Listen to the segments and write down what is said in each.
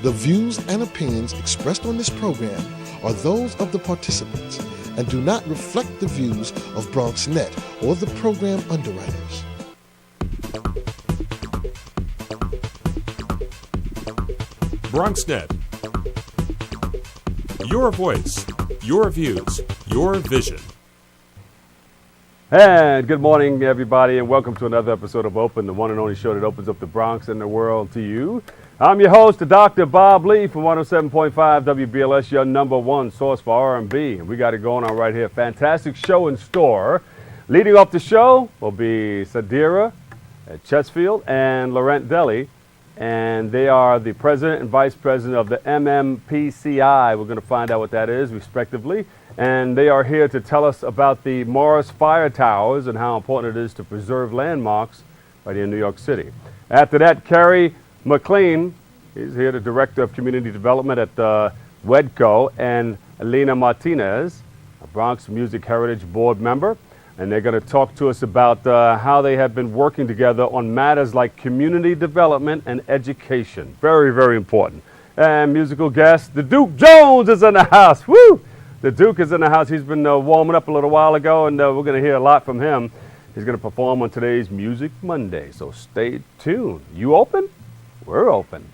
The views and opinions expressed on this program are those of the participants and do not reflect the views of BronxNet or the program underwriters. BronxNet. Your voice, your views, your vision. And good morning, everybody, and welcome to another episode of Open, the one and only show that opens up the Bronx and the world to you. I'm your host, Dr. Bob Lee from 107.5 WBLS, your number one source for R&B. And we got it going on right here. Fantastic show in store. Leading off the show will be Sadira Chesfield and Laurent Deli. And they are the president and vice president of the MMPCI. We're going to find out what that is, respectively. And they are here to tell us about the Morris Fire Towers and how important it is to preserve landmarks right here in New York City. After that, Kerry McLean, he's here, the director of community development at WEDCO, and Elena Martinez, a Bronx Music Heritage Board member. And they're going to talk to us about how they have been working together on matters like community development and education. Very, very important. And musical guest, the Duke Jones is in the house. Woo! The Duke is in the house. He's been warming up a little while ago, and we're going to hear a lot from him. He's going to perform on today's Music Monday, so stay tuned. You open? We're open.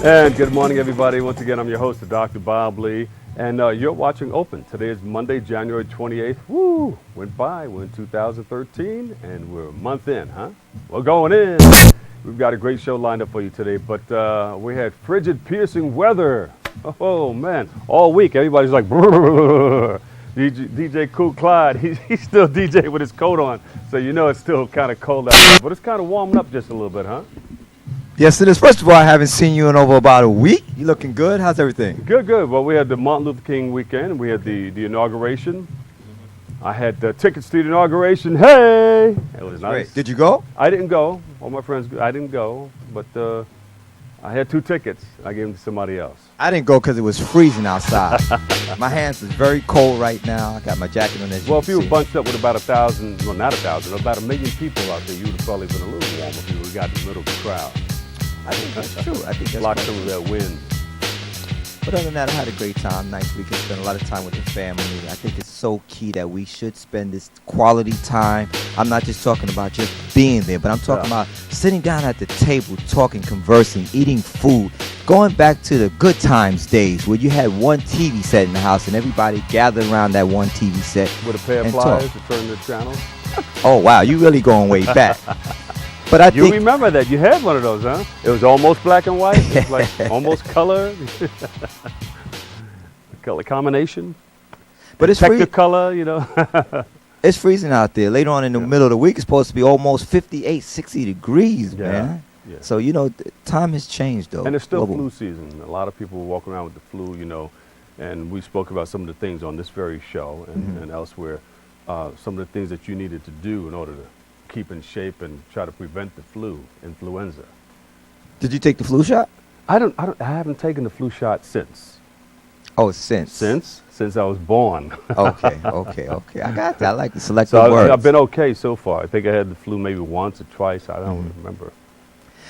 And good morning, everybody. Once again, I'm your host, Dr. Bob Lee, and you're watching Open. Today is Monday, January 28th. Woo! Went by. We're in 2013, and we're a month in, huh? We're going in. We've got a great show lined up for you today, but we had frigid, piercing weather. Oh, man. All week, everybody's like, brrr. DJ Kool Clyde, he's still DJ with his coat on, so you know it's still kind of cold out there, but it's kind of warming up just a little bit, huh? Yes, it is. First of all, I haven't seen you in over about a week. You looking good? How's everything? Good, good. Well, we had the Martin Luther King weekend. We had the inauguration. I had tickets to the inauguration. Hey! It was nice. Great. Did you go? I didn't go. All my friends, I didn't go. But I had 2 tickets. I gave them to somebody else. I didn't go because it was freezing outside. My hands is very cold right now. I got my jacket on. Well, if you were bunched up with about 1,000, well, not 1,000, about 1 million people out there, you would have probably been a little warmer if you would have got in the middle of the crowd. I think that's true. I think that's block some of that wind. But other than that, I had a great time. Nice weekend. Spent a lot of time with the family. I think it's so key that we should spend this quality time. I'm not just talking about just being there, but I'm talking about sitting down at the table, talking, conversing, eating food, going back to the good times days where you had one TV set in the house and everybody gathered around that one TV set. With a pair of pliers to turn the channel. Oh, wow. You really going way back. But I think remember that. You had one of those, huh? It was almost black and white. It was like almost color. The color combination. But it's Technicolor, you know. It's freezing out there. Later on in the middle of the week, it's supposed to be almost 58, 60 degrees, man. Yeah. So, you know, time has changed, though. And it's still flu season. A lot of people walk around with the flu, you know. And we spoke about some of the things on this very show and elsewhere. Some of the things that you needed to do in order to keep in shape and try to prevent the flu, influenza. Did you take the flu shot? I haven't taken the flu shot since. Oh, since? Since I was born. Okay. I got that. I like the selective words. I've been okay so far. I think I had the flu maybe once or twice. I don't remember.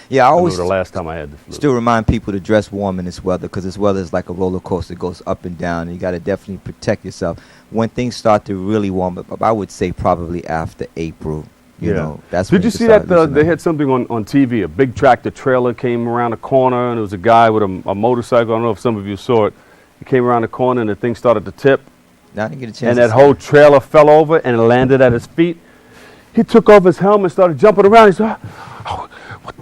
Yeah, I always remember the last time I had the flu. Still remind people to dress warm in this weather because this weather is like a roller coaster. It goes up and down, and you got to definitely protect yourself. When things start to really warm up, I would say probably after April. You know, that's Did you see that they had something on TV? A big tractor trailer came around the corner, and there was a guy with a motorcycle. I don't know if some of you saw it. He came around the corner, and the thing started to tip. I didn't get a chance. And that whole trailer fell over and it landed at his feet. He took off his helmet and started jumping around. He said,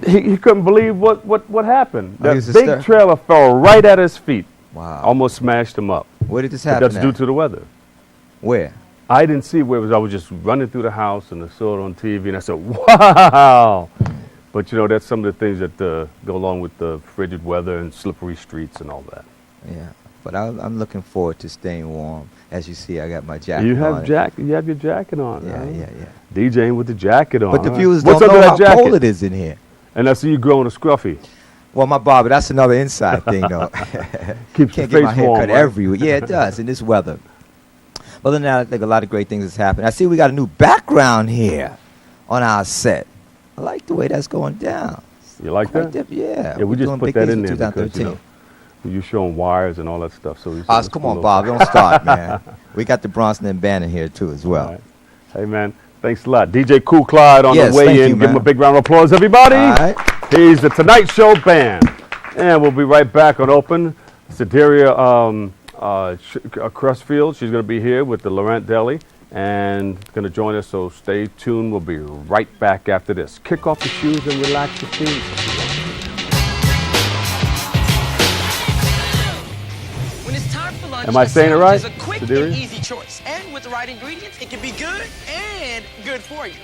he couldn't believe what happened. That big trailer fell right at his feet. Wow. Almost smashed him up. Where did this happen? That's due to the weather. Where? I didn't see where it was. I was just running through the house and I saw it on TV and I said, wow. But, you know, that's some of the things that go along with the frigid weather and slippery streets and all that. Yeah. but I'm looking forward to staying warm. As you see, I got my jacket You on. You have your jacket on. Yeah, huh? yeah. DJing with the jacket on. But the huh? viewers What's don't under know that how jacket? cold it is in here. And I see you growing a scruffy. Well, my barber, that's another inside thing, though. Keeps Can't your get my face hair warm, cut right? everywhere. Yeah, it does in this weather. Other than that, I think a lot of great things has happened. I see we got a new background here on our set. I like the way that's going down. You like Quite that? yeah. Yeah, we we're just doing put big that things in for there because, 2013. you're showing wires and all that stuff. So Come on, Bob. Don't start, man. We got the Bronson and Bannon here, too, as well. All right. Hey, man, thanks a lot. DJ Kool Clyde on Yes, the way thank in. you, Give him man. a big round of applause, everybody. All right. He's the Tonight Show Band. And we'll be right back on Open. Saderia Crestfield, she's going to be here with the Laurent Deli and going to join us, so stay tuned. We'll be right back after this. Kick off your shoes and relax your feet. When it's time for lunch, Am I saying it right, It's a quick Saderia? and easy choice. And with the right ingredients, it can be good and good for you.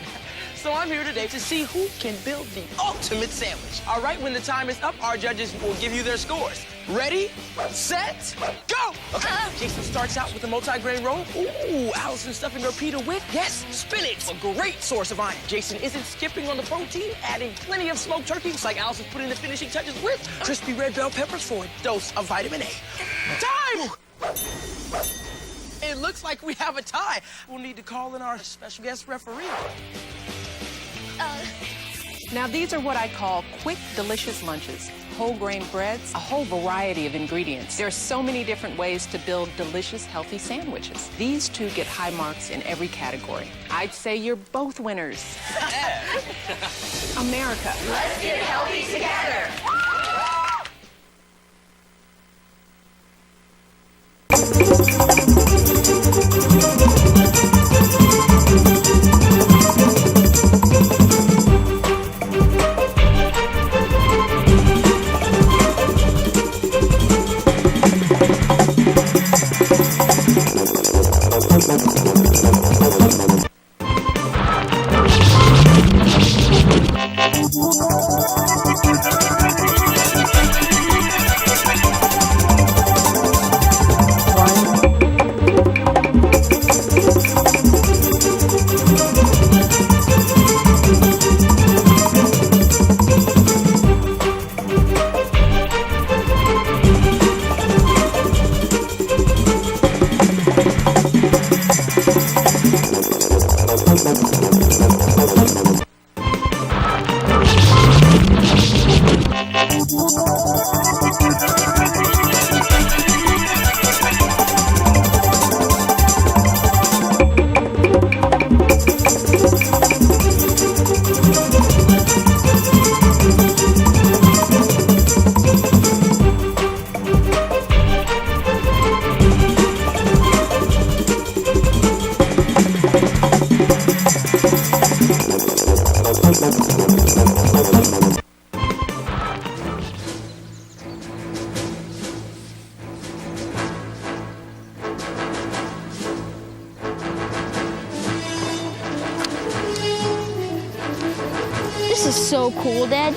So I'm here today to see who can build the ultimate sandwich. All right, when the time is up, our judges will give you their scores. Ready, set, go! Okay, Jason starts out with a multi-grain roll. Ooh, Allison stuffing her pita with, yes, spinach, a great source of iron. Jason isn't skipping on the protein, adding plenty of smoked turkey, just like Allison's putting the finishing touches with crispy red bell peppers for a dose of vitamin A. Time! It looks like we have a tie. We'll need to call in our special guest referee. Now these are what I call quick, delicious lunches. Whole grain breads, a whole variety of ingredients. There are so many different ways to build delicious, healthy sandwiches. These two get high marks in every category. I'd say you're both winners. America. Let's get healthy together. This is so cool, Dad.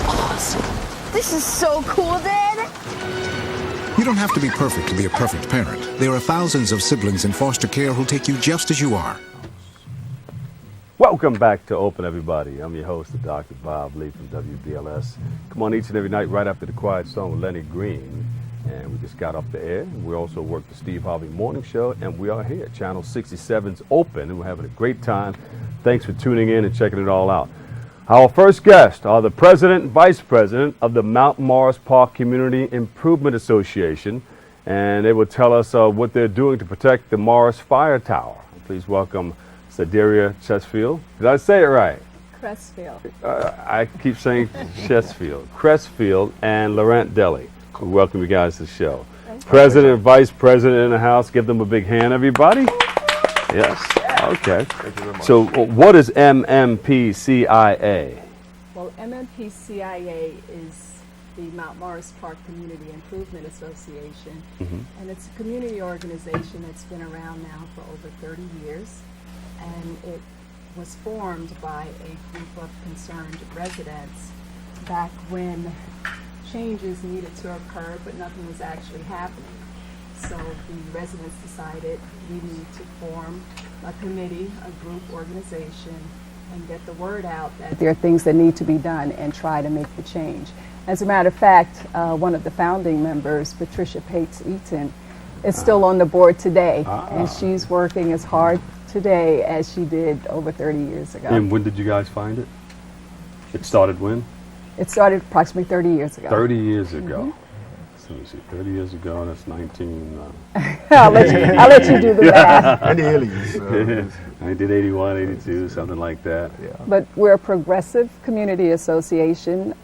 Awesome. This is so cool, Dad. You don't have to be perfect to be a perfect parent. There are thousands of siblings in foster care who'll take you just as you are. Welcome back to Open, everybody. I'm your host, Dr. Bob Lee from WBLS. Come on each and every night right after the Quiet Storm with Lenny Green. And we just got off the air. We also work the Steve Harvey Morning Show, and we are here. Channel 67's open, and we're having a great time. Thanks for tuning in and checking it all out. Our first guests are the President and Vice President of the Mount Morris Park Community Improvement Association, and they will tell us what they're doing to protect the Morris Fire Tower. Please welcome Saderia Crestfield. Did I say it right? Crestfield. I keep saying Crestfield. Crestfield and Laurent Deli. We welcome you guys to the show. President and Vice President in the house. Give them a big hand, everybody. Yes. Okay. Thank you very much. So what is MMPCIA? Well, MMPCIA is the Mount Morris Park Community Improvement Association, and it's a community organization that's been around now for over 30 years, and it was formed by a group of concerned residents back when changes needed to occur, but nothing was actually happening. So the residents decided we need to form a committee, a group organization, and get the word out that there are things that need to be done and try to make the change. As a matter of fact, one of the founding members, Patricia Pates-Eaton, is still on the board today, and she's working as hard today as she did over 30 years ago. And when did you guys find it? It started when? It started approximately 30 years ago. 30 years ago. So let me see, 30 years ago, that's 19... I'll let you do the math. In the 80s. 1981, 82, something like that. Yeah. But we're a progressive community association.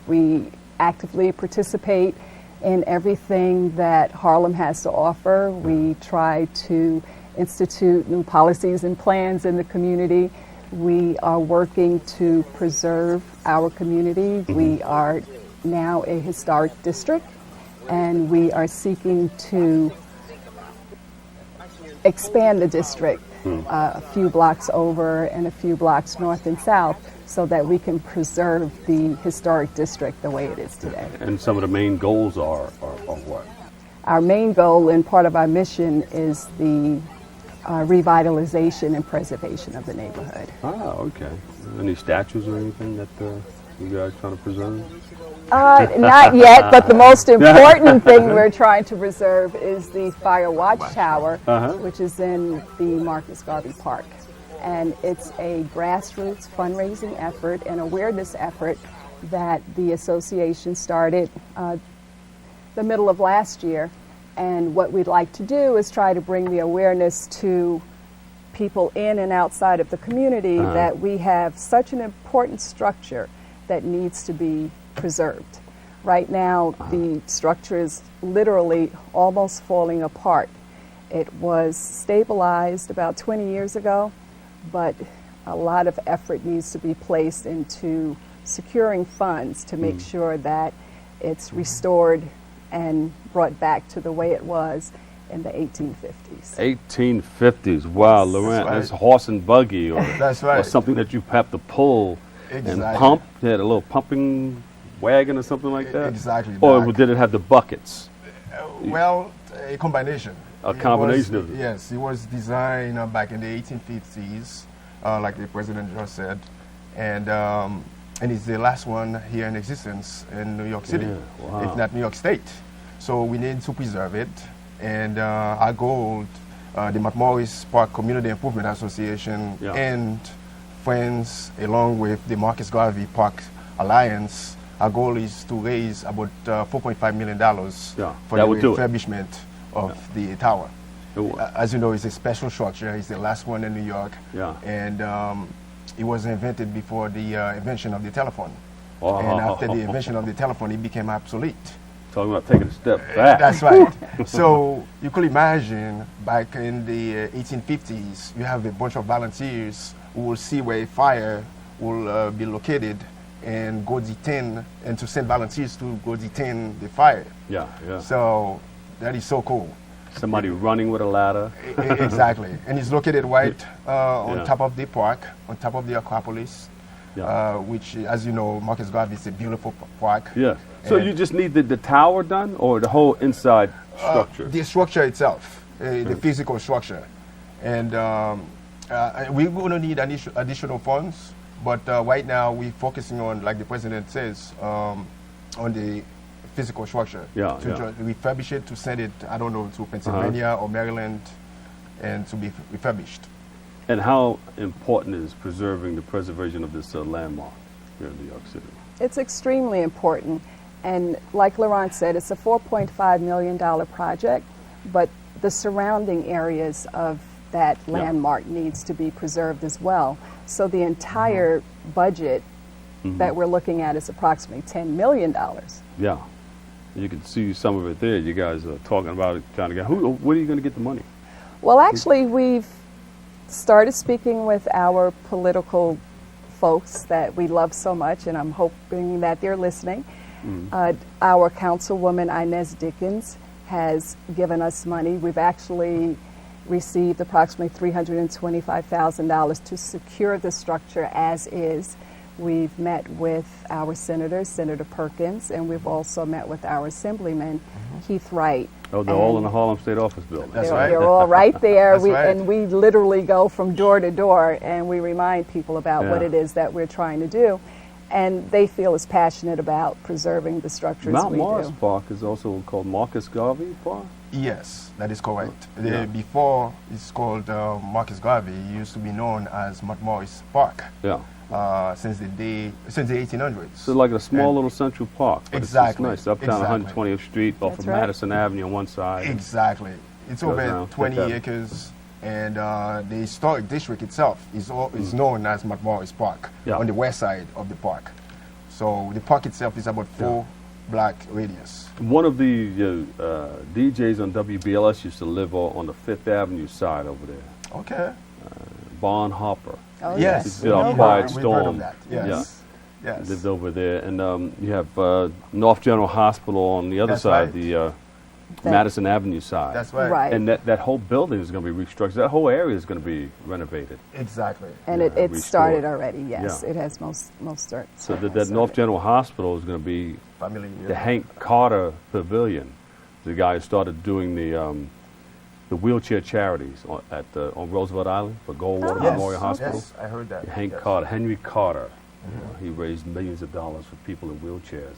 We actively participate in everything that Harlem has to offer. We try to institute new policies and plans in the community. We are working to preserve our community. We are now a historic district, and we are seeking to expand the district a few blocks over and a few blocks north and south so that we can preserve the historic district the way it is today. And some of the main goals are what? Our main goal and part of our mission is the revitalization and preservation of the neighborhood. Okay. Any statues or anything that you guys trying to preserve? Not yet, but the most important thing we're trying to preserve is the Fire Watch Tower, which is in the Marcus Garvey Park. And it's a grassroots fundraising effort and awareness effort that the association started the middle of last year. And what we'd like to do is try to bring the awareness to people in and outside of the community that we have such an important structure that needs to be preserved. Right now, the structure is literally almost falling apart. It was stabilized about 20 years ago, but a lot of effort needs to be placed into securing funds to make sure that it's restored and brought back to the way it was in the 1850s. 1850s. Wow, Laurent, that's horse and buggy, or, That's right. or something that you have to pull and pump. They had a little pumping wagon or something like that? Exactly. Or did it have the buckets? Well, a combination. A combination of it. Yes, it was designed back in the 1850s, like the president just said, and it's the last one here in existence in New York City, if not New York State. So we need to preserve it, and our goal, the McMorris Park Community Improvement Association and friends, along with the Marcus Garvey Park Alliance, our goal is to raise about $4.5 million for the refurbishment of the tower. As you know, it's a special structure. It's the last one in New York. And it was invented before the invention of the telephone. And after the invention of the telephone, it became obsolete. Talking about taking a step back. That's right. So you could imagine back in the 1850s, you have a bunch of volunteers who will see where a fire will be located and go detain, and to send volunteers to go detain the fire. So that is so cool. Somebody running with a ladder. Exactly. And it's located right on top of the park, on top of the Acropolis, which, as you know, Marcus Garvey is a beautiful park. So you just need the tower done, or the whole inside structure? The structure itself, the physical structure. And we're going to need additional funds, but right now we're focusing on, like the president says, on the physical structure. To refurbish it, to send it, I don't know, to Pennsylvania or Maryland, and to be refurbished. And how important is preserving the preservation of this landmark here in New York City? It's extremely important. And like Laurent said, it's a $4.5 million project, but the surrounding areas of that landmark needs to be preserved as well. So the entire budget that we're looking at is approximately $10 million. You can see some of it there. You guys are talking about it, trying to get, where are you going to get the money? Well, actually, we've started speaking with our political folks that we love so much, and I'm hoping that they're listening. Our councilwoman, Inez Dickens, has given us money. We've actually received approximately $325,000 to secure the structure as is. We've met with our senators, Senator Perkins, and we've also met with our Assemblyman, Keith Wright. Oh, they're all in the Harlem State Office building. That's right. They're all right there. That's right. And we literally go from door to door and we remind people about what it is that we're trying to do. And they feel as passionate about preserving the structure as Mount we Morris do. Park is also called Marcus Garvey Park. Yes, that is correct. Yeah. Before it's called Marcus Garvey, it used to be known as Mount Morris Park. Yeah. Since the 1800s. So like a small And little central park. But Exactly. It's just nice. Uptown Exactly. 120th Street off That's of right. Madison Avenue on one side. Exactly. It's Goes over around 20 Fifth Avenue. acres, and the historic district itself is known as Mount Morris Park Yeah. on the west side of the park. So the park itself is about 4 block radius. One of the DJs on WBLS used to live on the Fifth Avenue side over there. Okay. Bon Harper. Oh, Yes. He did our We've Quiet heard Storm. of that. Yes. Yes. Lived over there. And you have North General Hospital on the other That's side, right. the Madison Avenue side. That's right. Right. And that whole building is going to be restructured. That whole area is going to be renovated. Exactly. And Yeah, it restored. started already, yes. Yeah. It has most So certainly that North started. General Hospital is going to be Family. the Hank Carter Pavilion, the guy who started doing the wheelchair charities on Roosevelt Island for Goldwater Yes. Memorial Hospital. Yes, I heard that. Hank Yes. Carter, Henry Carter, he raised millions of dollars for people in wheelchairs.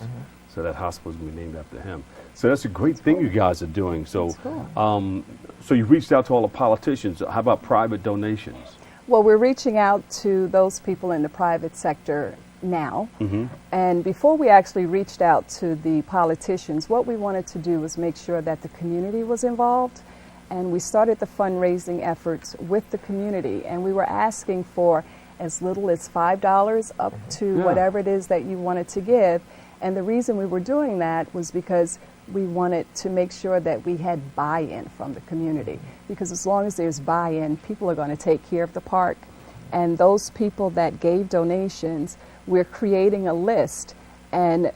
So that hospital is going to be named after him. So that's a great thing you guys are doing. So, so you reached out to all the politicians. How about private donations? Well, we're reaching out to those people in the private sector now. And before we actually reached out to the politicians, what we wanted to do was make sure that the community was involved. And we started the fundraising efforts with the community. And we were asking for as little as $5 up to whatever it is that you wanted to give. And the reason we were doing that was because we wanted to make sure that we had buy-in from the community. Because as long as there's buy-in, people are going to take care of the park. And those people that gave donations, we're creating a list, and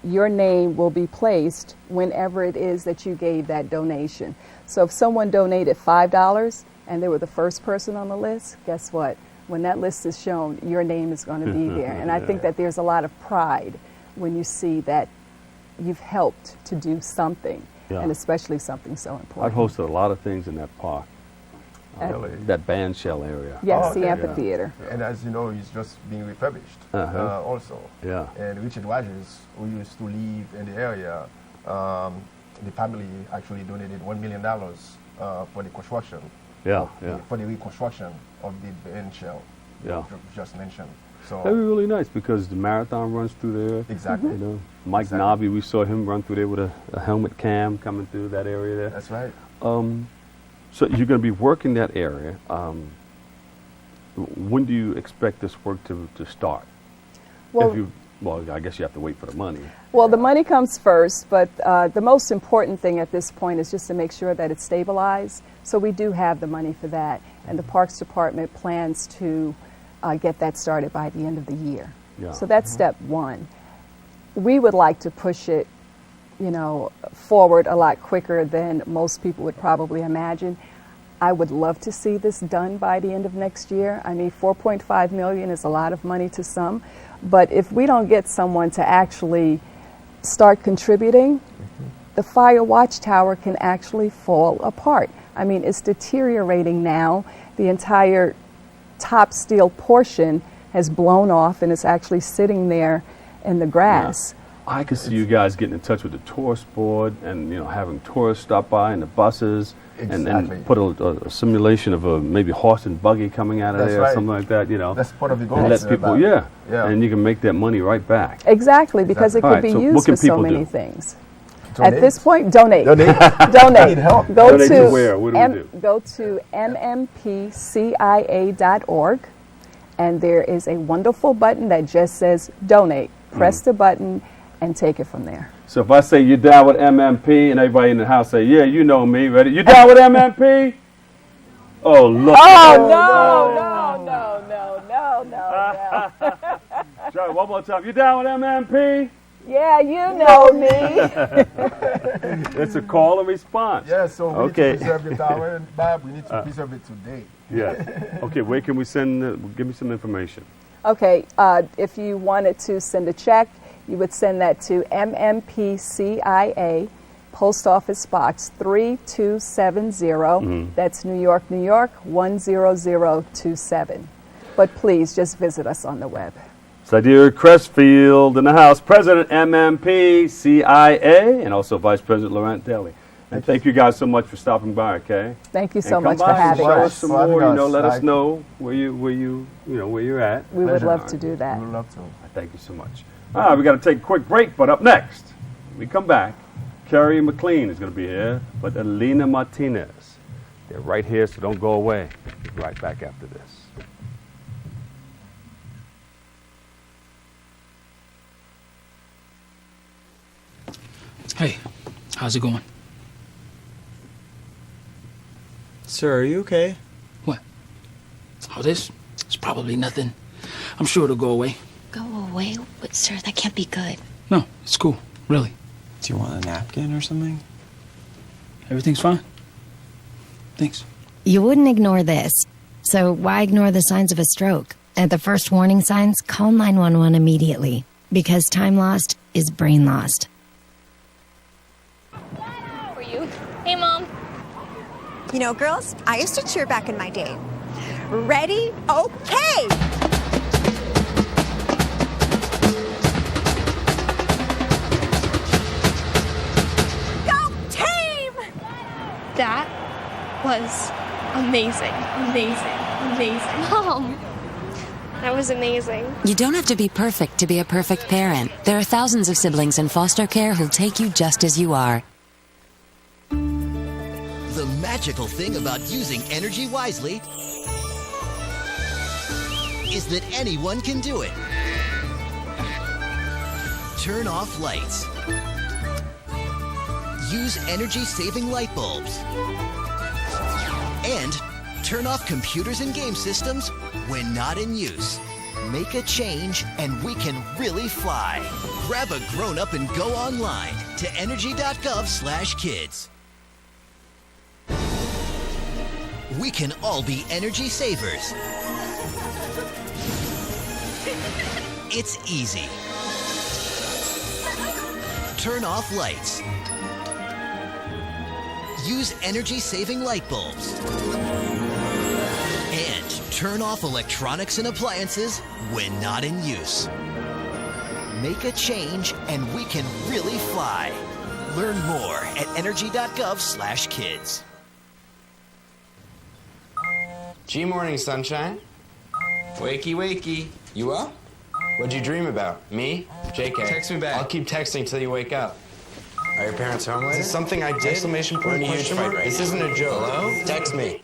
your name will be placed whenever it is that you gave that donation. So if someone donated $5 and they were the first person on the list, guess what? When that list is shown, your name is going to be there. And I think that there's a lot of pride when you see that you've helped to do something, and especially something so I've important. hosted a lot of things in that park, Really? that band shell area. Yes, Oh, the okay. amphitheater. And as you know, it's just being refurbished also. Yeah. And Richard Rogers, who used to live in the area, the family actually donated $1 million for the construction. Yeah, For the reconstruction of the band shell. Yeah. You just mentioned. That'd be So really nice because the marathon runs through there. exactly. You know, Mike Exactly. Nobby, we saw him run through there with a helmet cam coming through that area there. That's right. So you're going to be working that area. When do you expect this work to start? Well, Well, I guess you have to wait for the money. Well, the money comes first, but the most important thing at this point is just to make sure that it's stabilized. So we do have the money for that, and the Parks Department plans to get that started by the end of the year. Yeah. So that's step one. We would like to push it, forward a lot quicker than most people would probably imagine. I would love to see this done by the end of next year. I mean, $4.5 million is a lot of money to some, but if we don't get someone to actually start contributing, the fire watchtower can actually fall apart. I mean, it's deteriorating now. The entire top steel portion has blown off and it's actually sitting there in the grass. I could see you guys getting in touch with the tourist board and having tourists stop by in the buses Exactly. and put a simulation of a maybe horse and buggy coming out of That's there or right. something like that. That's part of the goal. And let people, Yeah. and you can make that money right back. Exactly, because Exactly. it could All be right, so used what can for so people many do? things. Donate. At this point, donate. Donate. Donate. Need help. Go Donate to to where? What do we do? Go to mmpcia.org, and there is a wonderful button that just says donate. Press the button and take it from there. So if I say you're down with MMP and everybody in the house say, yeah, you know me, ready? You down with MMP? Oh, look. Oh, no. Try it one more time. You down with MMP? Yeah, you know me. It's a call and response. Yeah, so we Okay. need to preserve the tower, and Bob, we need to preserve it today. Yeah. Okay, where can we send, give me some information. Okay, if you wanted to send a check, you would send that to MMPCIA, Post Office Box 3270. That's New York, New York 10027. But please just visit us on the web. Sadir Crestfield in the house, President MMP CIA, and also Vice President Laurent Daly. And thank you guys so much for stopping by, okay? Thank you so And much come for by and having show us. us some more, you know, let us know where you're at. We would Pleasure. love to do that. We would love to. Thank you so much. All right, we got to take a quick break, but up next, when we come back, Carrie McLean is going to be here, but Alina Martinez. They're right here, so don't go away. We'll be right back after this. Hey, how's it going? Sir, are you okay? What? Oh, this? It's probably nothing. I'm sure it'll go away. Go away? But, sir, that can't be good. No, it's cool. Really. Do you want a napkin or something? Everything's fine. Thanks. You wouldn't ignore this. So why ignore the signs of a stroke? At the first warning signs, call 911 immediately. Because time lost is brain lost. How are you? Hey, Mom. You know, girls, I used to cheer back in my day. Ready? Okay! Go team! That was amazing. Mom, that was amazing. You don't have to be perfect to be a perfect parent. There are thousands of siblings in foster care who'll take you just as you are. The magical thing about using energy wisely is that anyone can do it. Turn off lights. Use energy-saving light bulbs. And turn off computers and game systems when not in use. Make a change and we can really fly. Grab a grown-up and go online to energy.gov/kids. We can all be energy savers. It's easy. Turn off lights. Use energy-saving light bulbs. And turn off electronics and appliances when not in use. Make a change and we can really fly. Learn more at energy.gov/kids. G-Morning, sunshine. Wakey, wakey. You up? What'd you dream about? Me? JK. Text me back. I'll keep texting till you wake up. Are your parents home later? Is this something I did? Exclamation point. We're in a huge fight right now. This isn't a joke. Hello? Text me.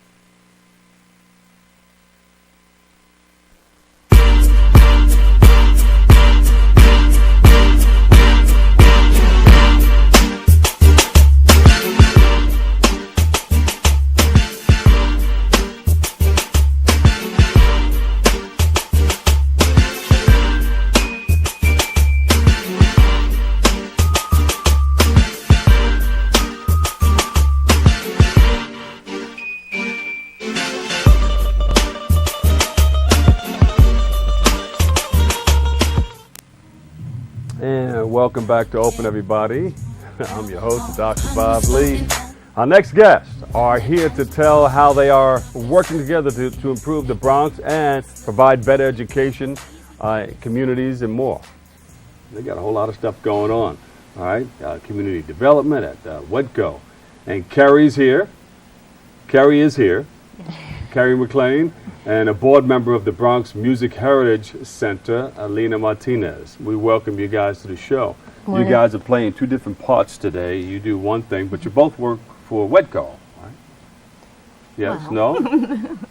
Welcome back to Open, everybody. I'm your host, Dr. Bob Lee. Our next guests are here to tell how they are working together to improve the Bronx and provide better education, communities, and more. They got a whole lot of stuff going on. All right, community development at WEDCO. And Carrie's here. Carrie is here. Carrie McLean, and a board member of the Bronx Music Heritage Center, Alina Martinez. We welcome you guys to the show. Morning. You guys are playing two different parts today. You do one thing, but you both work for WEDCO, right? Yes, Wow.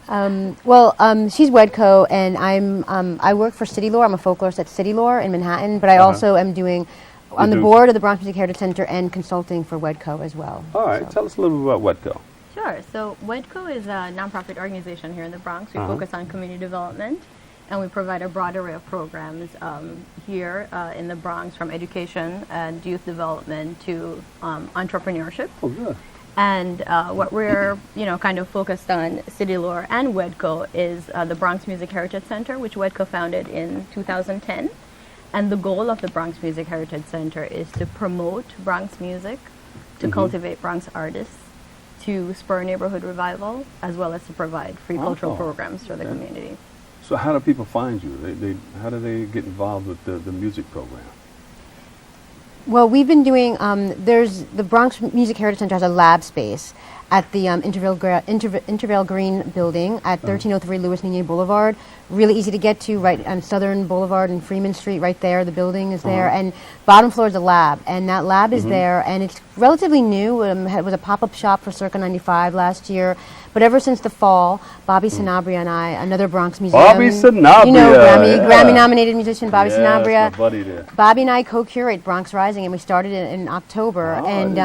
no? She's WEDCO, and I work for City Lore. I'm a folklorist at City Lore in Manhattan, but I also am doing on the board of the Bronx Music Heritage Center and consulting for WEDCO as well. All right, tell us a little bit about WEDCO. Sure. So WEDCO is a nonprofit organization here in the Bronx. We focus on community development, and we provide a broad array of programs here in the Bronx, from education and youth development to entrepreneurship. Oh, good. And what we're, kind of focused on, City Lore and WEDCO, is the Bronx Music Heritage Center, which WEDCO founded in 2010. And the goal of the Bronx Music Heritage Center is to promote Bronx music, to cultivate Bronx artists, to spur neighborhood revival, as well as to provide free cultural programs for the community. So how do people find you? How do they get involved with the music program? Well, we've been doing, there's the Bronx Music Heritage Center has a lab space at the Intervale Green building at 1303 Louis Niñez Boulevard. Really easy to get to, right on Southern Boulevard and Freeman Street, right there. The building is there. And bottom floor is a lab, and that lab is there, and it's relatively new. It was a pop-up shop for Circa 95 last year. But ever since the fall, Bobby Sanabria and I, another Bronx musician. Bobby Sanabria. You know, Grammy-nominated musician Bobby Sanabria. That's my buddy there. Bobby and I co-curate Bronx Rising, and we started it in October. And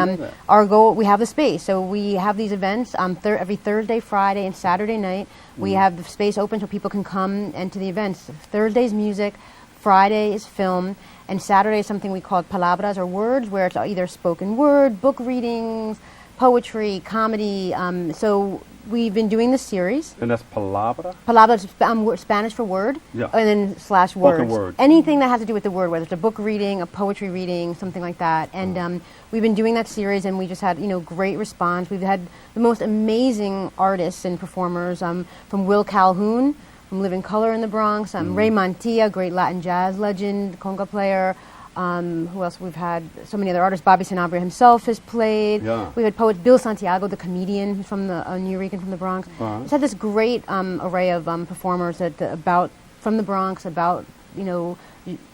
our goal, we have the space. So we have these events every Thursday, Friday, and Saturday night. We have the space open so people can come and to the events. Thursday's music, Friday is film, and Saturday is something we call palabras, or words, where it's either spoken word, book readings, poetry, comedy. So we've been doing this series. And that's palabra? Palabra is Spanish for word, and then / words. Word. Anything that has to do with the word, whether it's a book reading, a poetry reading, something like that. And we've been doing that series, and we just had great response. We've had the most amazing artists and performers, from Will Calhoun, from Living Color in the Bronx, Ray Montilla, great Latin jazz legend, conga player. Who else? We've had so many other artists. Bobby Sanabria himself has played. We've had poet Bill Santiago, the comedian who's from the New Rican from the Bronx. We've had this great array of performers from the Bronx, about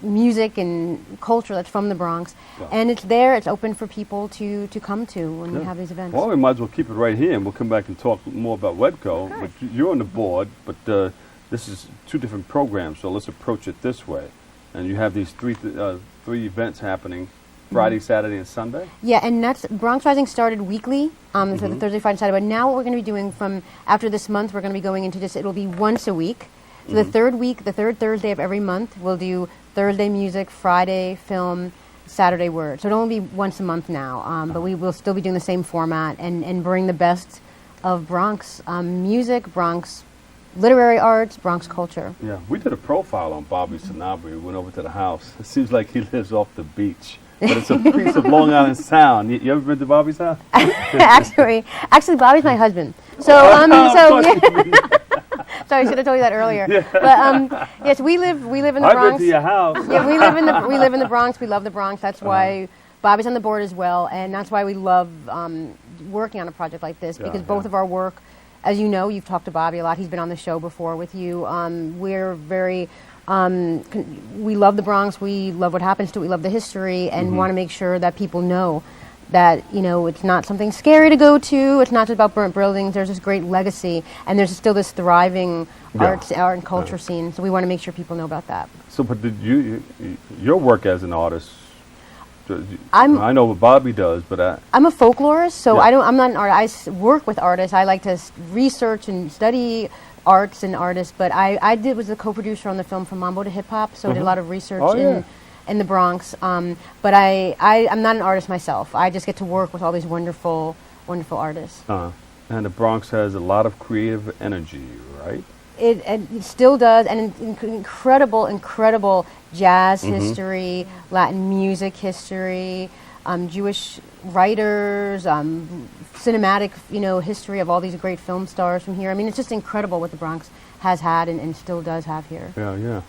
music and culture that's from the Bronx. And it's there. It's open for people to come to when we have these events. Well, we might as well keep it right here, and we'll come back and talk more about WEDCO. But you're on the board, but this is two different programs, so let's approach it this way. And you have these three events happening, Friday, Saturday, and Sunday? Yeah, and that's Bronx Rising started weekly, so the Thursday, Friday, Saturday. But now what we're going to be doing from after this month, we're going to be going into this. It'll be once a week. So the third Thursday of every month, we'll do Thursday music, Friday film, Saturday word. So it'll only be once a month now, but we will still be doing the same format and bring the best of Bronx music, Bronx literary arts, Bronx culture. Yeah, we did a profile on Bobby Sanabria. We went over to the house. It seems like he lives off the beach, but it's a piece of Long Island Sound. You ever been to Bobby's house? actually, Bobby's my husband. So, sorry, I should have told you that earlier. But yes, we live in the Bronx. I've been to your house. Yeah, we live in the Bronx. We love the Bronx. That's why Bobby's on the board as well, and that's why we love working on a project like this, because both of our work. As you know, you've talked to Bobby a lot. He's been on the show before with you. We're very, we love the Bronx. We love what happens to it. We love the history, and want to make sure that people know that, it's not something scary to go to. It's not just about burnt buildings. There's this great legacy, and there's still this thriving art and culture scene. So we want to make sure people know about that. So, but did your work as an artist? I know what Bobby does, but I'm a folklorist, so I'm not an artist. I work with artists. I like to research and study arts and artists, but I was a co-producer on the film From Mambo to Hip Hop, so I did a lot of research in the Bronx. But I'm not an artist myself. I just get to work with all these wonderful artists. And the Bronx has a lot of creative energy, right? It still does, and incredible jazz history, Latin music history, Jewish writers, cinematic, history of all these great film stars from here. I mean, it's just incredible what the Bronx has had and still does have here. Yeah.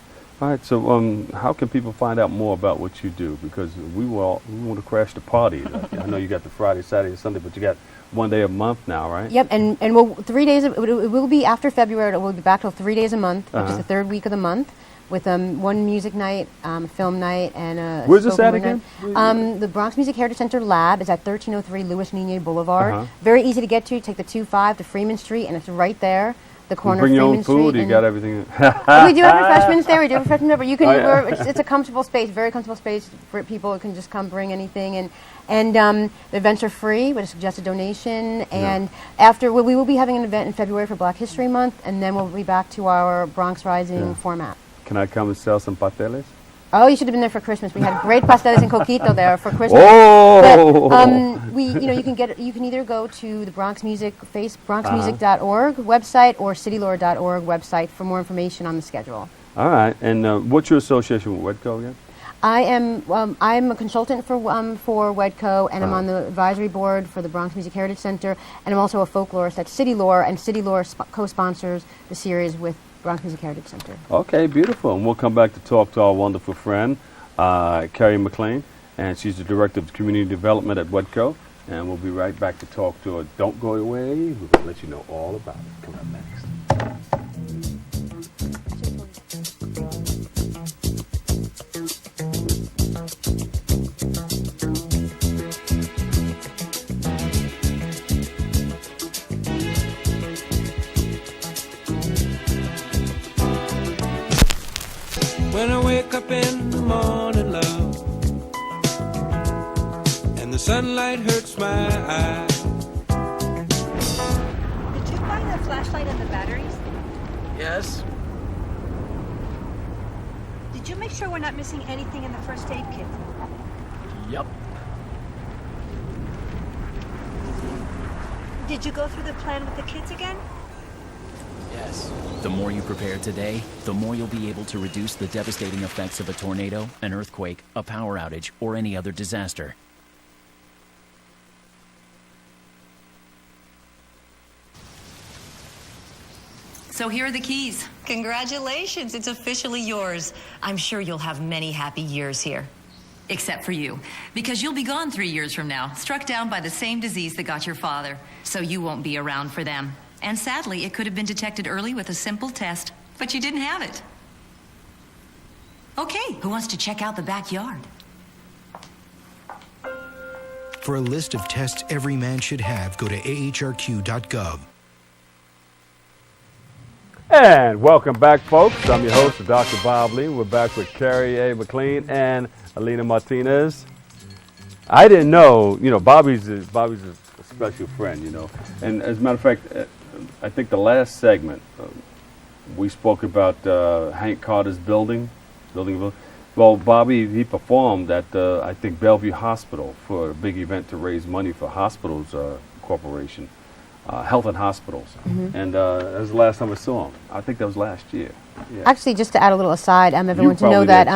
All right, so how can people find out more about what you do? Because we want to crash the party. I know you got the Friday, Saturday, and Sunday, but you got one day a month now, right? Yep, and we'll 3 days. It will be after February. It will be back till 3 days a month, which is the third week of the month, with one music night, film night, and a. Where's this at again? The Bronx Music Heritage Center Lab is at 1303 Louis Niñez Boulevard. Very easy to get to. Take the 2-5 to Freeman Street, and it's right there. the corner You bring of your Freeman own food. Street. You got everything. We do have refreshments there. We do have refreshments there, but you can. Oh, yeah. It's a comfortable space, very comfortable space for people who can just come bring anything, and the events are free with a suggested donation. And after we will be having an event in February for Black History Month, and then we'll be back to our Bronx Rising format. Can I come and sell some pasteles? Oh, you should have been there for Christmas. We had great pasteles and coquito there for Christmas. Oh! But, you can either go to the Bronx Music bronxmusic.org website or citylore.org website for more information on the schedule. All right. And what's your association with WEDCO again? I'm a consultant for WEDCO, and I'm on the advisory board for the Bronx Music Heritage Center, and I'm also a folklorist at City Lore, and City Lore co-sponsors the series with Bronx Music Heritage Center. Okay, beautiful. And we'll come back to talk to our wonderful friend, Carrie McLean, and she's the Director of Community Development at WEDCO, and we'll be right back to talk to her. Don't go away. We're going to let you know all about it. Coming up next. When I wake up in the morning, love, and the sunlight hurts my eyes. Did you find the flashlight and the batteries? Yes? Did you make sure we're not missing anything in the first aid kit? Yep. Did you go through the plan with the kids again? Yes. The more you prepare today, the more you'll be able to reduce the devastating effects of a tornado, an earthquake, a power outage, or any other disaster. So here are the keys. Congratulations, it's officially yours. I'm sure you'll have many happy years here. Except for you, because you'll be gone 3 years from now, struck down by the same disease that got your father. So you won't be around for them. And sadly, it could have been detected early with a simple test, but you didn't have it. Okay, who wants to check out the backyard? For a list of tests every man should have, go to ahrq.gov. And welcome back, folks. I'm your host, Dr. Bob Lee. We're back with Carrie A. McLean and Alina Martinez. I didn't know, Bobby's a special friend, And as a matter of fact, I think the last segment, we spoke about Hank Carter's building. Well, Bobby, he performed at, I think, Bellevue Hospital for a big event to raise money for Hospitals Corporation, Health and Hospitals. Mm-hmm. And that was the last time I saw him. I think that was last year. Yeah. Actually, just to add a little aside, everyone to know that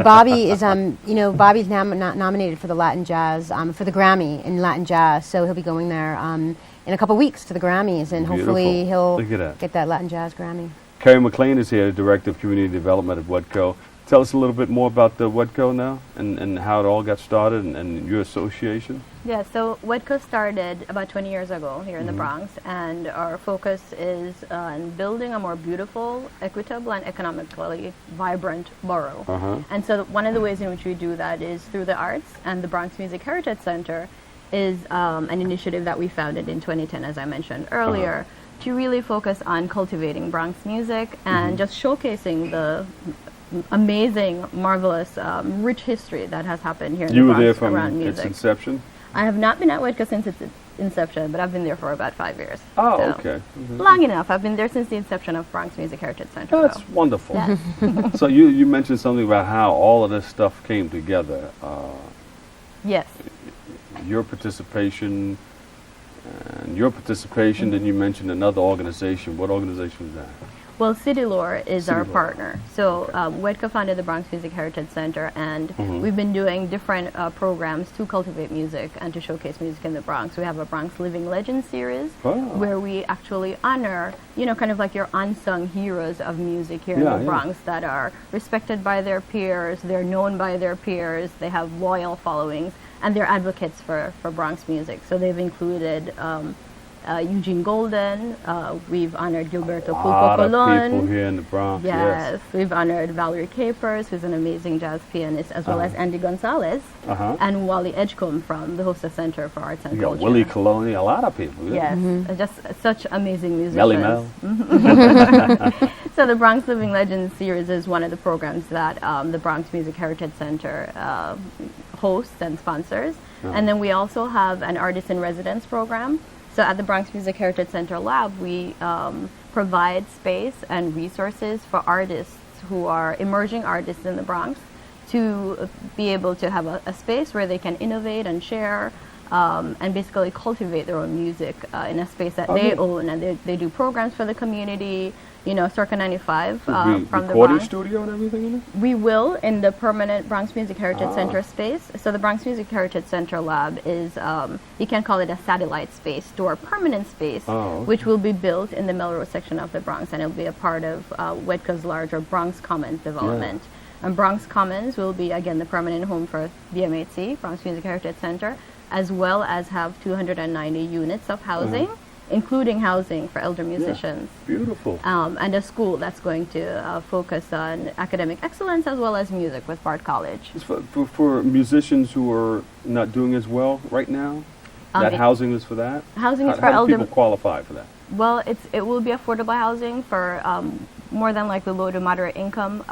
Bobby is, Bobby's nominated for the Latin Jazz, for the Grammy in Latin Jazz. So he'll be going there in a couple weeks to the Grammys, and hopefully he'll get that Latin Jazz Grammy. Carrie McLean is here, Director of Community Development at WEDCO. Tell us a little bit more about the WEDCO now and how it all got started and your association. Yeah, so WEDCO started about 20 years ago here in the Bronx, and our focus is on building a more beautiful, equitable, and economically vibrant borough. And so one of the ways in which we do that is through the arts, and the Bronx Music Heritage Center is an initiative that we founded in 2010, as I mentioned earlier, to really focus on cultivating Bronx music and just showcasing the amazing, marvelous, rich history that has happened here in the Bronx there from around music. Its inception? I have not been at WEDCO since its inception, but I've been there for about 5 years. Oh, so okay. Long enough. I've been there since the inception of Bronx Music Heritage Center. That's wonderful. Yes. So you mentioned something about how all of this stuff came together. Yes. Your participation, then you mentioned another organization. What organization was that? Well, City Lore is our partner. So WEDCO founded the Bronx Music Heritage Center, and we've been doing different programs to cultivate music and to showcase music in the Bronx. We have a Bronx Living Legends series where we actually honor, kind of like your unsung heroes of music here in the Bronx that are respected by their peers, they're known by their peers, they have loyal followings, and they're advocates for Bronx music. So they've included Eugene Golden. We've honored Gilberto A Pulpo lot of Colon. people here in the Bronx. Yes, we've honored Valerie Capers, who's an amazing jazz pianist, as well as Andy Gonzalez and Wally Edgecombe from the Hostess Center for Arts and You got Culture. Willie Coloni, a lot of people. Yes, just such amazing musicians. Melly Mel. So the Bronx Living Legends series is one of the programs that the Bronx Music Heritage Center hosts and sponsors. And then we also have an Artist in Residence program. So at the Bronx Music Heritage Center Lab, we provide space and resources for artists who are emerging artists in the Bronx to be able to have a space where they can innovate and share and basically cultivate their own music in a space that they own. And they do programs for the community. You know, Circa 95 from the Bronx. Recording studio and everything in it? We will in the permanent Bronx Music Heritage Center space. So the Bronx Music Heritage Center Lab is, you can call it a satellite space to our permanent space, which will be built in the Melrose section of the Bronx, and it'll be a part of WEDCO's larger Bronx Commons development. And Bronx Commons will be, again, the permanent home for BMHC, Bronx Music Heritage Center, as well as have 290 units of housing. Including housing for elder musicians. Beautiful. And a school that's going to focus on academic excellence as well as music with Bard College. It's for musicians who are not doing as well right now? That housing is for that? Housing is for how do elder... people qualify for that? Well, it will be affordable housing for more than likely low to moderate income.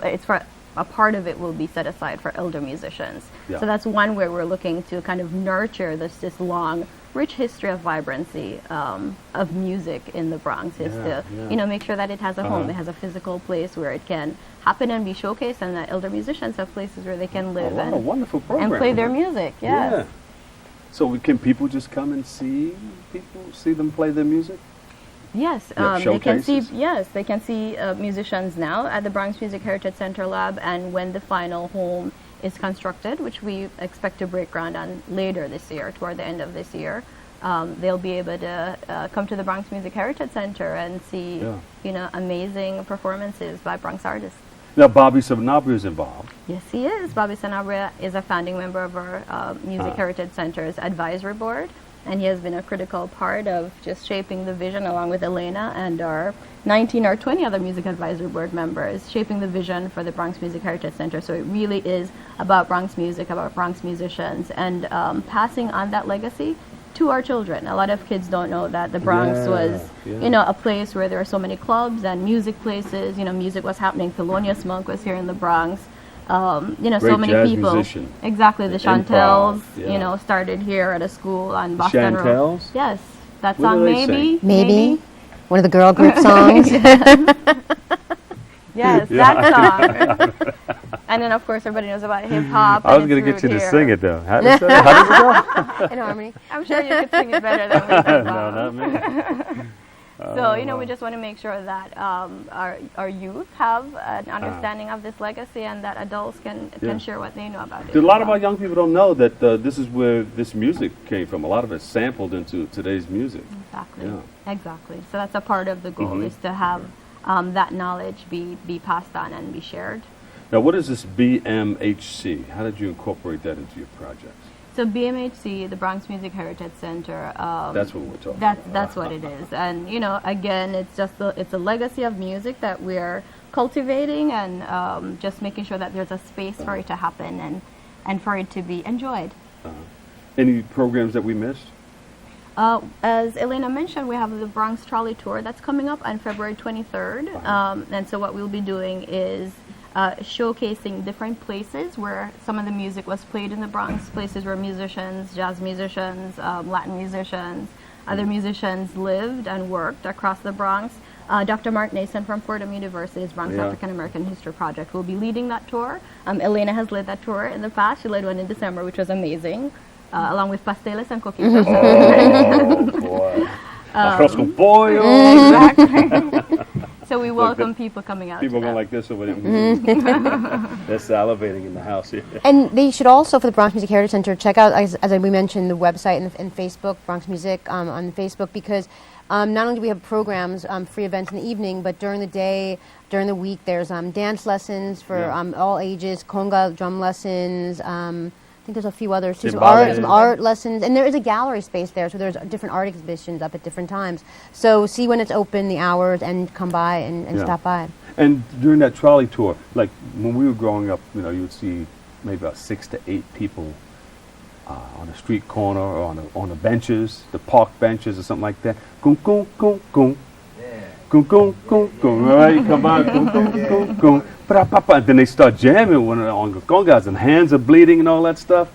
It's for... A part of it will be set aside for elder musicians. So that's one way we're looking to kind of nurture this long, rich history of vibrancy of music in the Bronx. Is to you know, make sure that it has a home, it has a physical place where it can happen and be showcased, and that elder musicians have places where they can live and play their music. Yes. Yeah. So can people just come and see them play their music? Yes, they can see. Yes, they can see musicians now at the Bronx Music Heritage Center Lab, and when the final home is constructed, which we expect to break ground on later this year, toward the end of this year, they'll be able to come to the Bronx Music Heritage Center and see, you know, amazing performances by Bronx artists. Now, Bobby Sanabria is involved. Yes, he is. Bobby Sanabria is a founding member of our Music Heritage Center's advisory board. And he has been a critical part of just shaping the vision, along with Elena and our 19 or 20 other music advisory board members, shaping the vision for the Bronx Music Heritage Center. So it really is about Bronx music, about Bronx musicians, and passing on that legacy to our children. A lot of kids don't know that the Bronx was, you know, a place where there were so many clubs and music places. You know, music was happening. Thelonious Monk was here in the Bronx. You know, great so many jazz people. Musician. Exactly, the Improv, Chantels, you know, started here at a school on Boston Road. Chantels? Yes, that What song do they Maybe. sing? Maybe. One of the girl group songs. Yes, that song. And then, of course, everybody knows about hip hop. I was going to get you to sing it, though. How does it go? In harmony. I'm sure you could sing it better than we can. No, not me. So, you know, we just want to make sure that our youth have an understanding of this legacy, and that adults can share what they know about it. A lot of our young people don't know that this is where this music came from. A lot of it's sampled into today's music. Exactly. Yeah. Exactly. So that's a part of the goal, is to have that knowledge be passed on and be shared. Now, what is this BMHC? How did you incorporate that into your project? So BMHC, the Bronx Music Heritage Center. That's what we're talking about. That's what it is. And, you know, again, it's just it's a legacy of music that we're cultivating, and just making sure that there's a space for it to happen and for it to be enjoyed. Any programs that we missed? As Elena mentioned, we have the Bronx Trolley Tour that's coming up on February 23rd. And so what we'll be doing is showcasing different places where some of the music was played in the Bronx, places where musicians, jazz musicians, Latin musicians, other musicians lived and worked across the Bronx. Dr. Mark Nason from Fordham University's Bronx African American History Project will be leading that tour. Elena has led that tour in the past. She led one in December, which was amazing, along with pasteles and cookies. Oh, boy. Arroz con pollo. Exactly. So we welcome people coming out. People are going like this over there. They're salivating in the house here. And they should also, for the Bronx Music Heritage Center, check out, as we mentioned, the website and Facebook, Bronx Music on Facebook, because not only do we have programs, free events in the evening, but during the day, during the week, there's dance lessons for all ages, conga drum lessons. I think there's a few others too. Zimbabwe. Some art lessons, and there is a gallery space there, so there's different art exhibitions up at different times. So see when it's open, the hours, and come by and stop by. And during that trolley tour, like when we were growing up, you would see maybe about 6 to 8 people on a street corner or on the benches, the park benches or something like that. Goom, goom, goom, goom. Goom, goom, goom, goom. Right? You come by, goom, goom, goom, goom. And then they start jamming on the congas and hands are bleeding and all that stuff.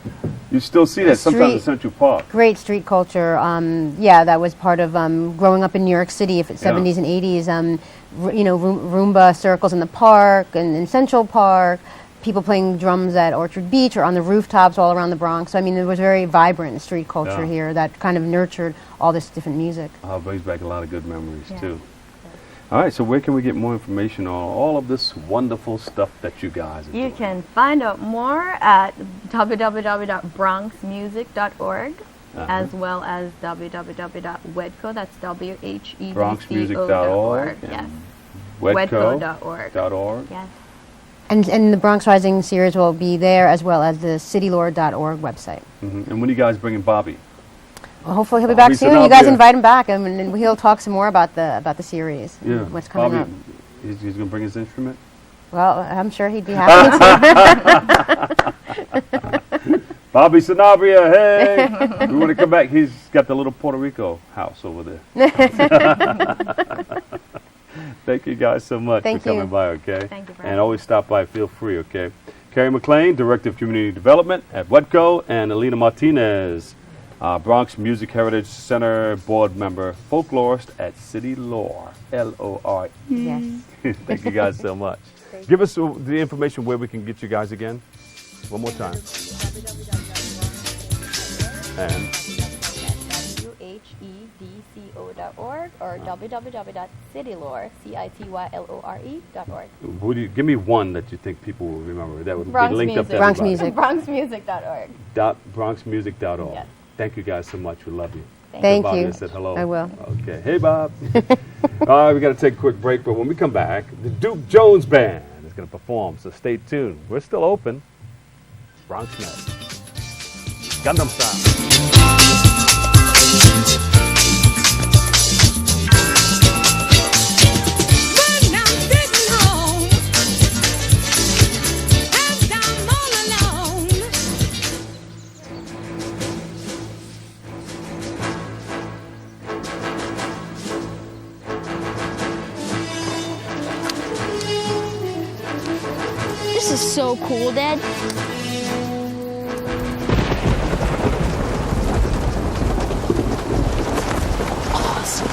You still see that sometimes in Central Park. Great street culture. That was part of growing up in New York City, 70s and 80s. Roomba circles in the park and in Central Park. People playing drums at Orchard Beach or on the rooftops all around the Bronx. So, there was very vibrant street culture here that kind of nurtured all this different music. It brings back a lot of good memories, too. All right, so where can we get more information on all of this wonderful stuff that you guys are doing? You can find out more at www.bronxmusic.org as well as www.wedco, that's WHEDCO.org. Bronxmusic.org. Yes. Wedco.org. Yes. And the Bronx Rising series will be there as well as the citylore.org website. And when are you guys bringing Bobby? Well, hopefully he'll be back soon. You guys invite him back, and he'll talk some more about the series. Yeah. And what's coming up. He's going to bring his instrument? Well, I'm sure he'd be happy to. Bobby Sanabria, hey! We want to come back. He's got the little Puerto Rico house over there. Thank you guys so much for coming by, okay? Thank you, and always stop by, feel free, okay? Carrie McLean, Director of Community Development at WEDCO, and Alina Martinez, Bronx Music Heritage Center board member, folklorist at City Lore, Lore. Yes. Thank you guys so much. Give us the information where we can get you guys again. One more time. And WHEDCO.org or www.citylore.org. Give me one that you think people will remember. That would Bronx get linked Music. up to Bronx everybody. Music. Bronxmusic.org. Bronxmusic.org. Yes. Thank you guys so much. We love you. Thank Bob you. just said hello. I will. Okay. Hey, Bob. All right, we got to take a quick break, but when we come back, the Duke Jones Band is going to perform, so stay tuned. We're still open. Bronx Night. Gundam Style. This is so cool, Dad. Awesome.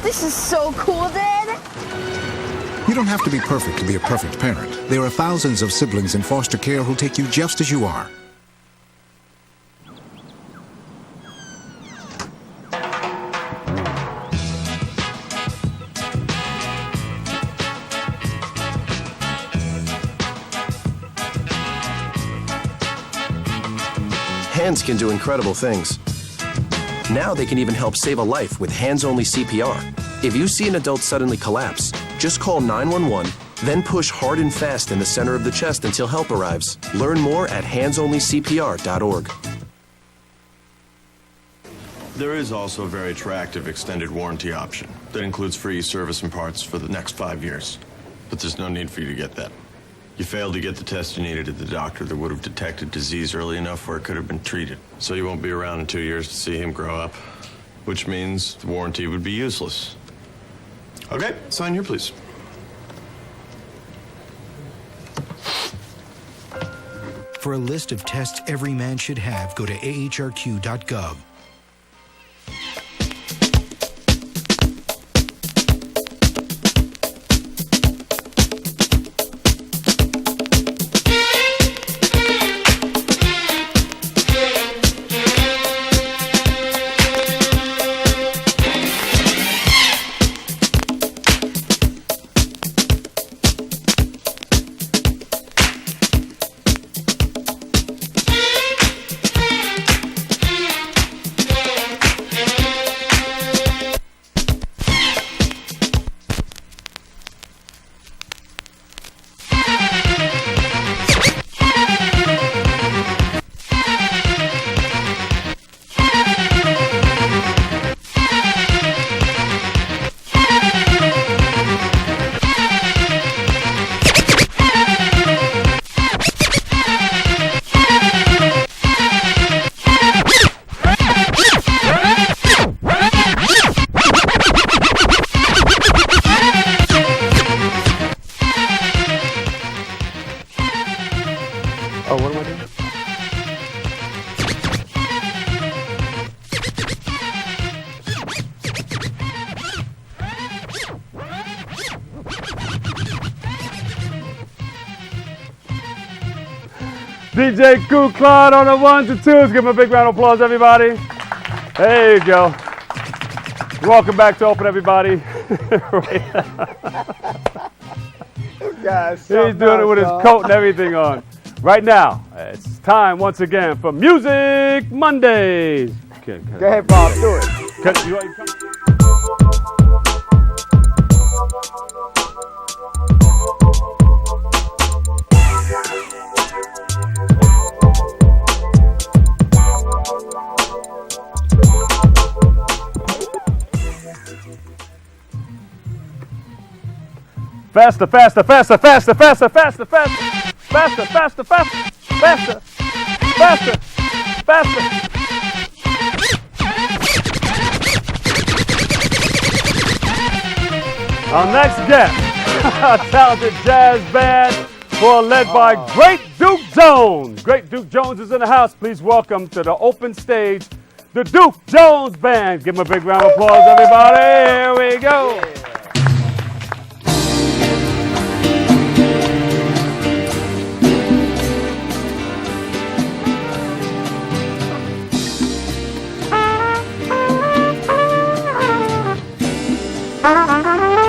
This is so cool, Dad. You don't have to be perfect to be a perfect parent. There are thousands of siblings in foster care who'll take you just as you are. Hands can do incredible things. Now they can even help save a life with hands-only CPR. If you see an adult suddenly collapse, just call 911, then push hard and fast in the center of the chest until help arrives. Learn more at handsonlycpr.org. There is also a very attractive extended warranty option that includes free service and parts for the next 5 years. But there's no need for you to get that. You failed to get the test you needed at the doctor that would have detected disease early enough where it could have been treated. So you won't be around in 2 years to see him grow up, which means the warranty would be useless. Okay, sign here, please. For a list of tests every man should have, go to ahrq.gov. Oh, what am I doing? DJ Kool Claude on the 1s and 2s. Give him a big round of applause, everybody. There you go. Welcome back to Open, everybody. Guys, he's doing it with his coat and everything on. Right now, it's time once again for Music Mondays. Go ahead, Bob, do it. Faster, faster, faster, faster, faster, faster, faster, faster, faster, faster, faster, faster, faster. Our next guest, a talented jazz band led by Great Duke Jones. Great Duke Jones is in the house. Please welcome to the open stage, the Duke Jones Band. Give them a big round of applause, everybody. Here we go. Yeah.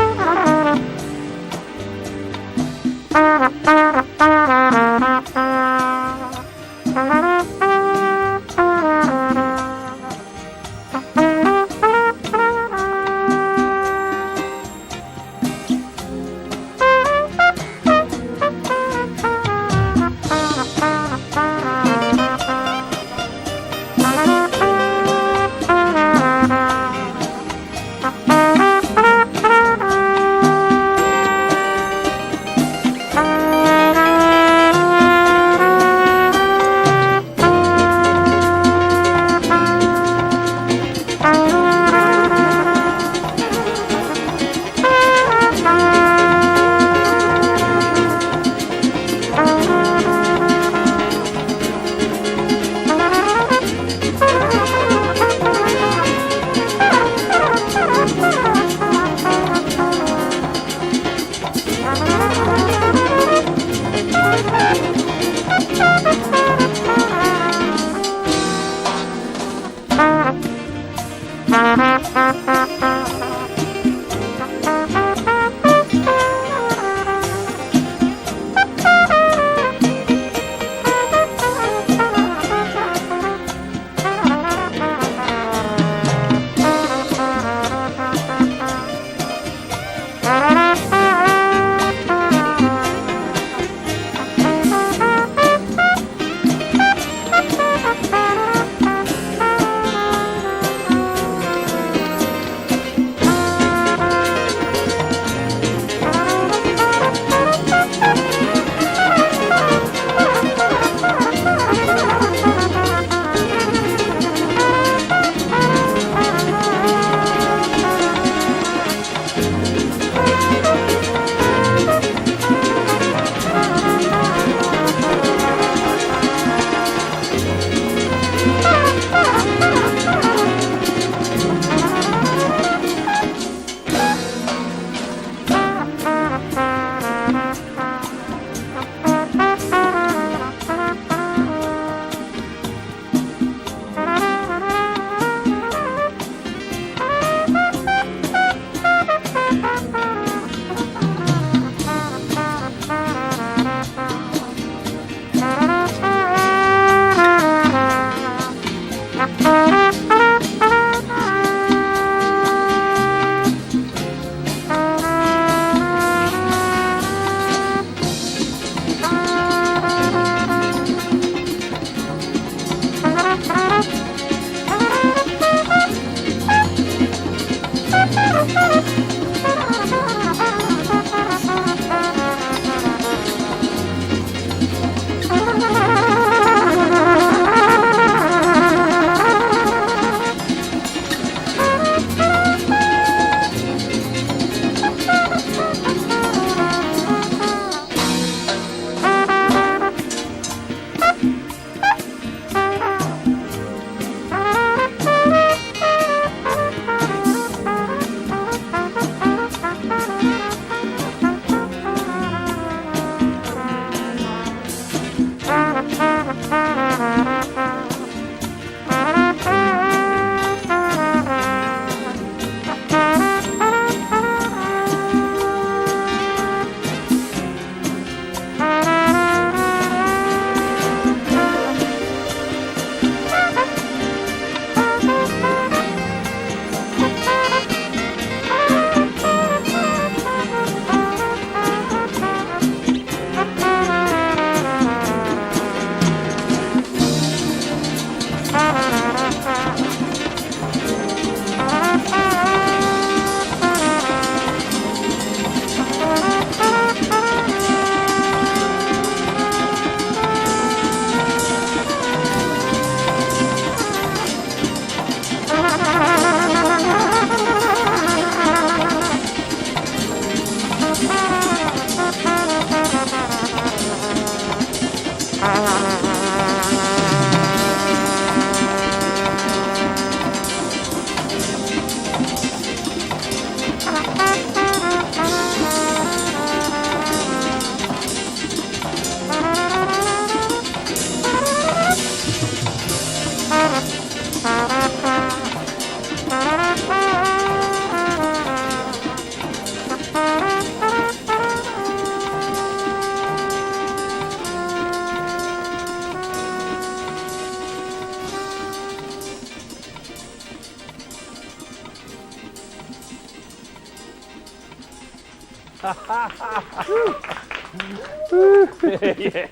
Yeah.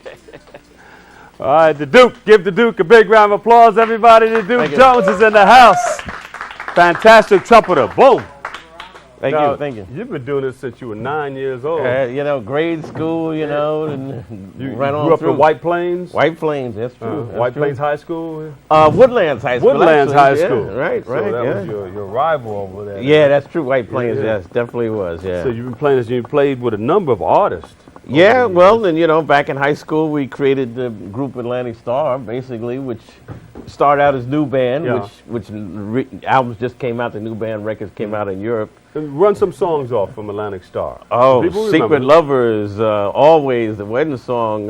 All right, the Duke. Give the Duke a big round of applause, everybody. The Duke Jones is in the house. Fantastic trumpeter. Boom. Thank Now, you, thank you. You've been doing this since you were 9 years old. You know, grade school, you know, and You right on grew up through. in White Plains? White Plains, that's true. White Plains High School? Woodlands High School. Woodlands actually, High yeah, School. Right, So right. that yeah. was your rival over there. Yeah, that's true. White Plains, Yeah. yes, definitely was, yeah. So you've been playing this, you played with a number of artists. Yeah, well, then, you know, back in high school, we created the group Atlantic Star, basically, which started out as New Band, Yeah. which albums just came out, the New Band records came out in Europe. Run some songs off from Atlantic Star. Oh, People Secret remember. Lovers, Always, the wedding song,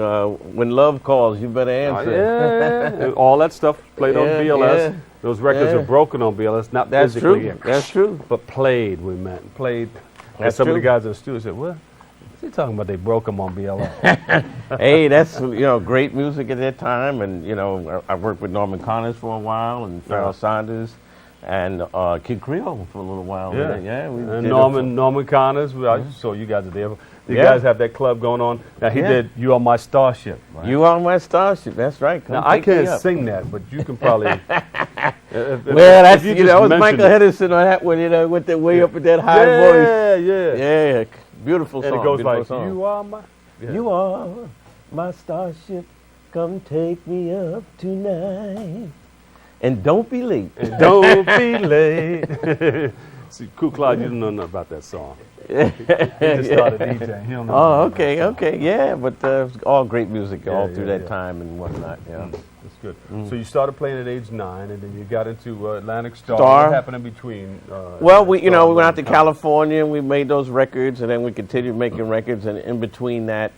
When Love Calls, You Better Answer. Yeah, all that stuff played on Yeah, BLS. yeah. Those records Yeah. are broken on BLS, not That's physically. true. That's true. But played, we meant. Played. And That's some of true. the guys in the studio said, what? What's he talking about? They broke them on BLS. Hey, that's, you know, great music at that time. And, you know, I worked with Norman Connors for a while and Pharoah Sanders and Kid Creole for a little while. Yeah, We and did Norman Connors. I saw you guys are there. You Yeah. guys have that club going on. Now he Yeah. did "You Are My Starship." Right? You Are My Starship, that's right. Come Now I Take Me can't Up. sing that, but you can probably. Well, that's, you know, it was mention Michael it. Henderson on that one, you know, with the way up with that high Yeah, voice. yeah. Yeah, beautiful song. And it goes beautiful like, song. "You are my." Yeah. You are my starship, come take me up tonight. And don't be late. And don't be late. See, Ku Klux, you don't know nothing about that song. He just started DJing. He don't know Oh, nothing about okay, okay, yeah, but it was all great music all Yeah, through yeah, that yeah. time and whatnot, yeah. That's good. Mm. So you started playing at age 9, and then you got into Atlantic Star. Star. What happened in between? Well, we, you Star know, we and went out to Atlantic Star? California and we made those records, and then we continued making records, and in between that,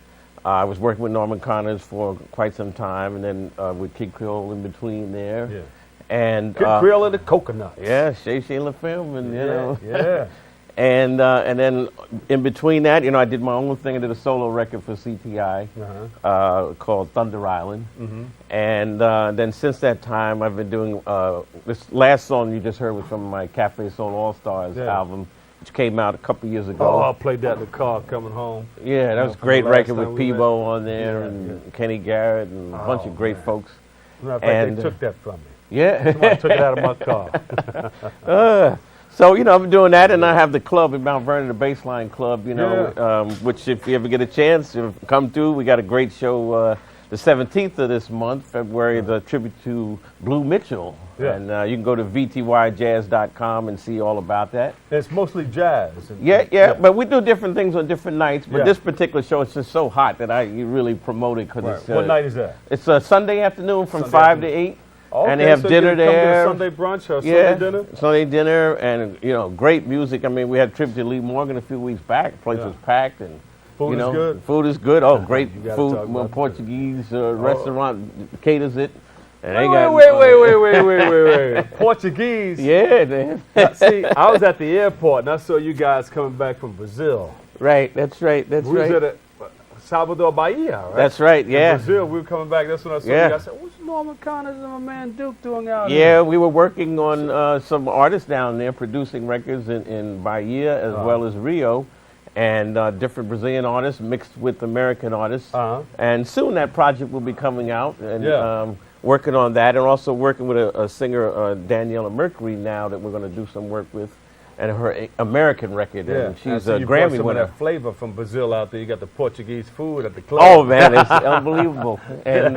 I was working with Norman Connors for quite some time, and then with Kid Creole in between there. Yeah. And Kid Creole and the Coconuts. Yeah, Shay Shay LaFemme, and you know. Yeah. And then in between that, you know, I did my own thing. I did a solo record for CTI called Thunder Island. Mhm. And then since that time, I've been doing this last song you just heard was from my Cafe Soul All Stars Yeah. album, which came out a couple years ago. Oh, I played that in the car coming home. Yeah, that was a from great the last record with time we Peebo met. on there Yeah, and Kenny Garrett and a bunch of great folks. Matter of fact, And, they took that from me. Yeah. Somebody took it out of my car. So, you know, I've been doing that, and I have the club in Mount Vernon, the Baseline Club, you know, which if you ever get a chance, come through. We got a great show the 17th of this month, February, the tribute to Blue Mitchell. Yeah. And you can go to vtyjazz.com and see all about that. It's mostly jazz. And, Yeah, but we do different things on different nights. But Yeah. this particular show is just so hot that you really promote it because Right. it's. What night is that? It's a Sunday afternoon from Sunday 5 to afternoon. 8. Okay, And they have so dinner you come to the there. Sunday brunch or Yeah, Sunday dinner? Sunday dinner, and you know, great music. I mean, we had a trip to Lee Morgan a few weeks back. The place was packed, and Food you is know, good? Food is good. Oh, great You gotta food. talk Well, about Portuguese restaurant caters it. And they Wait, got wait. Portuguese? Yeah, man. Now, see, I was at the airport and I saw you guys coming back from Brazil. Right, that's right. That's we right. was at Salvador Bahia, right? That's right, yeah. In Brazil, we were coming back. That's when I saw Yeah. you guys. I said, what's Norman Connors and my man Duke doing out here? Yeah, we were working on some artists down there, producing records in Bahia as well as Rio, and different Brazilian artists mixed with American artists. And soon that project will be coming out, and working on that, and also working with a singer, Daniela Mercury, now that we're going to do some work with, and her American record, and she's a you brought Grammy some winner. of that flavor from Brazil out there. You got the Portuguese food at the club. Oh man, it's unbelievable, and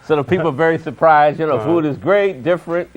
so the people are very surprised. You know, food is great, different.